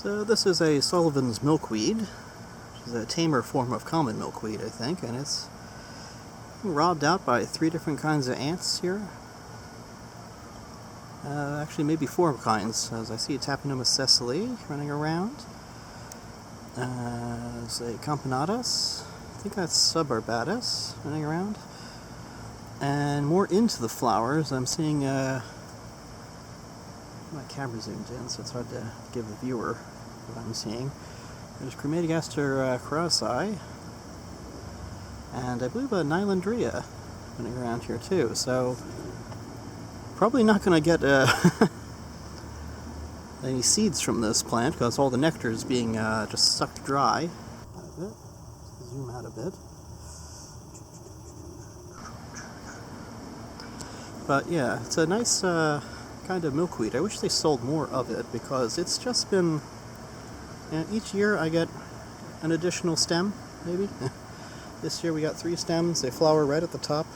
So this is a Sullivan's milkweed, which is a tamer form of common milkweed, I think, and it's robbed out by 3 different kinds of ants here. Actually, maybe 4 kinds, as I see a Tapenomys sessile running around. There's a Campanatus, I think that's Subarbatus, running around. And more into the flowers, I'm seeing my camera zoomed in, so it's hard to give the viewer what I'm seeing. There's Crematigaster crossi, and I believe a Nylandria running around here too, so probably not going to get any seeds from this plant, because all the nectar is being just sucked dry. Zoom out a bit. But yeah, it's a nice kind of milkweed. I wish they sold more of it, because it's just been, each year I get an additional stem, maybe. This year we got 3 stems. They flower right at the top.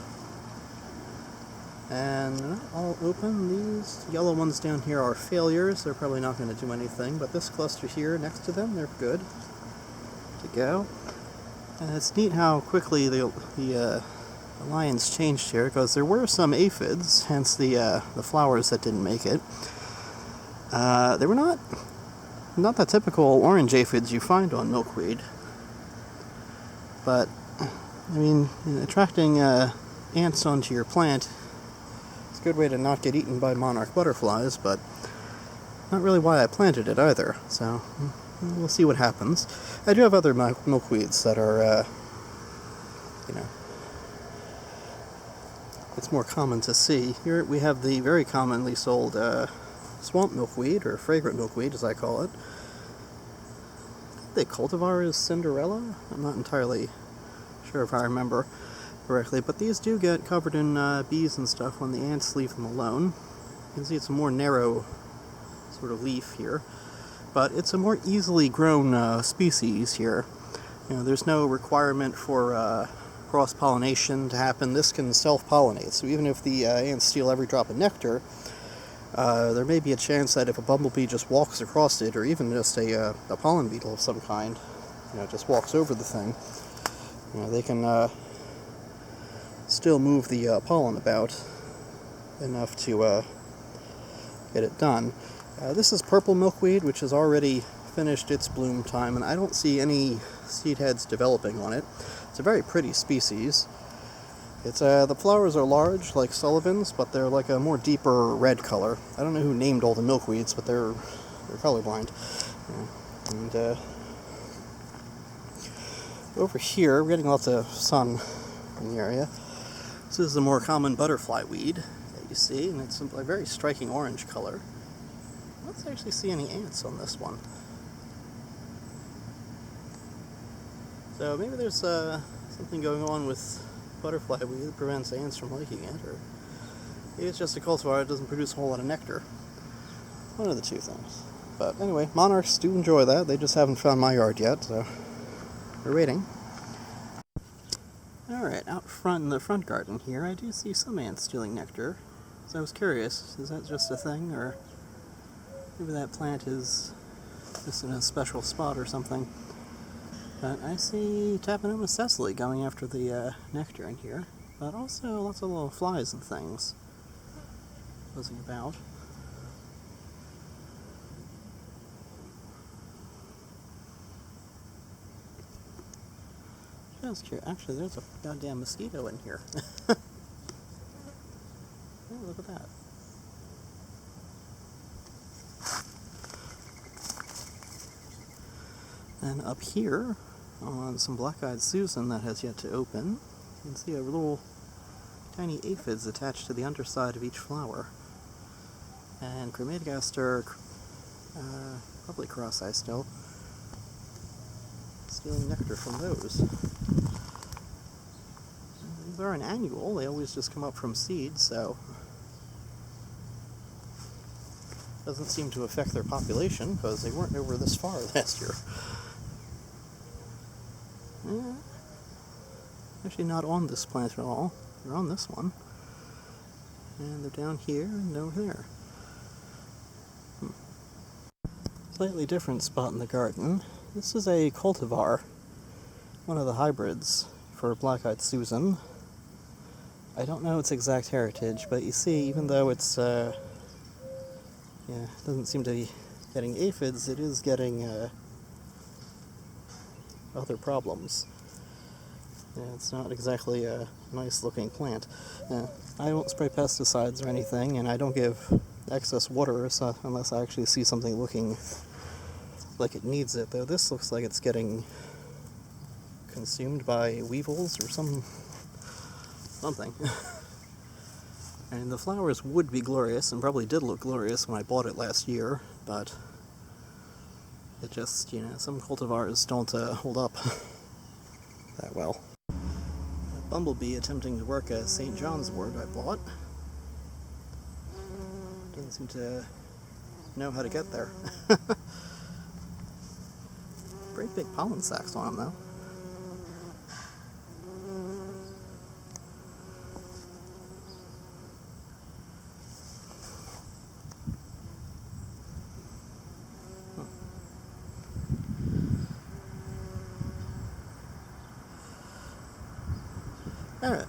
And they're not all open. These yellow ones down here are failures. They're probably not going to do anything, but this cluster here next to them, they're good to go. And it's neat how quickly the lines changed here, because there were some aphids, hence the flowers that didn't make it. They were not the typical orange aphids you find on milkweed, but I mean, attracting ants onto your plant is a good way to not get eaten by monarch butterflies, but not really why I planted it either, so we'll see what happens. I do have other milkweeds that are, it's more common to see. Here we have the very commonly sold swamp milkweed, or fragrant milkweed as I call it. The cultivar is Cinderella? I'm not entirely sure if I remember correctly, but these do get covered in bees and stuff when the ants leave them alone. You can see it's a more narrow sort of leaf here, but it's a more easily grown species here. There's no requirement for cross-pollination to happen. This can self-pollinate, so even if the ants steal every drop of nectar, there may be a chance that if a bumblebee just walks across it, or even just a pollen beetle of some kind, just walks over the thing, they can still move the pollen about enough to get it done. This is purple milkweed, which has already finished its bloom time, and I don't see any seed heads developing on it. It's a very pretty species. It's the flowers are large, like Sullivan's, but they're like a more deeper red color. I don't know who named all the milkweeds, but they're colorblind. And over here, we're getting lots of sun in the area. This is a more common butterfly weed that you see, and it's a very striking orange color. Let's actually see any ants on this one. So maybe there's something going on with butterfly weed that prevents ants from liking it, or maybe it's just a cultivar that doesn't produce a whole lot of nectar. One of the two things. But anyway, monarchs do enjoy that. They just haven't found my yard yet, so we're waiting. Alright, out front in the front garden here, I do see some ants stealing nectar. So I was curious, is that just a thing, or maybe that plant is just in a special spot or something. But I see Tapenomys sessile going after the nectar in here, but also lots of little flies and things buzzing about. Just curious. Actually, there's a goddamn mosquito in here. Oh, look at that. And up here, on some black-eyed Susan that has yet to open, you can see a little tiny aphids attached to the underside of each flower. And Crematigaster, probably crossi still, stealing nectar from those. These are an annual, they always just come up from seed, so doesn't seem to affect their population, because they weren't over this far last year. Actually not on this plant at all. They're on this one. And they're down here and over there. Slightly different spot in the garden. This is a cultivar, one of the hybrids for Black-Eyed Susan. I don't know its exact heritage, but you see, even though it's, doesn't seem to be getting aphids, it is getting, other problems. Yeah, it's not exactly a nice-looking plant. I don't spray pesticides or anything, and I don't give excess water unless I actually see something looking like it needs it, though this looks like it's getting consumed by weevils or something. And the flowers would be glorious, and probably did look glorious when I bought it last year, but it just, some cultivars don't hold up that well. A bumblebee attempting to work a St. John's wort I bought. Doesn't seem to know how to get there. Great big pollen sacs on them, though. Alright,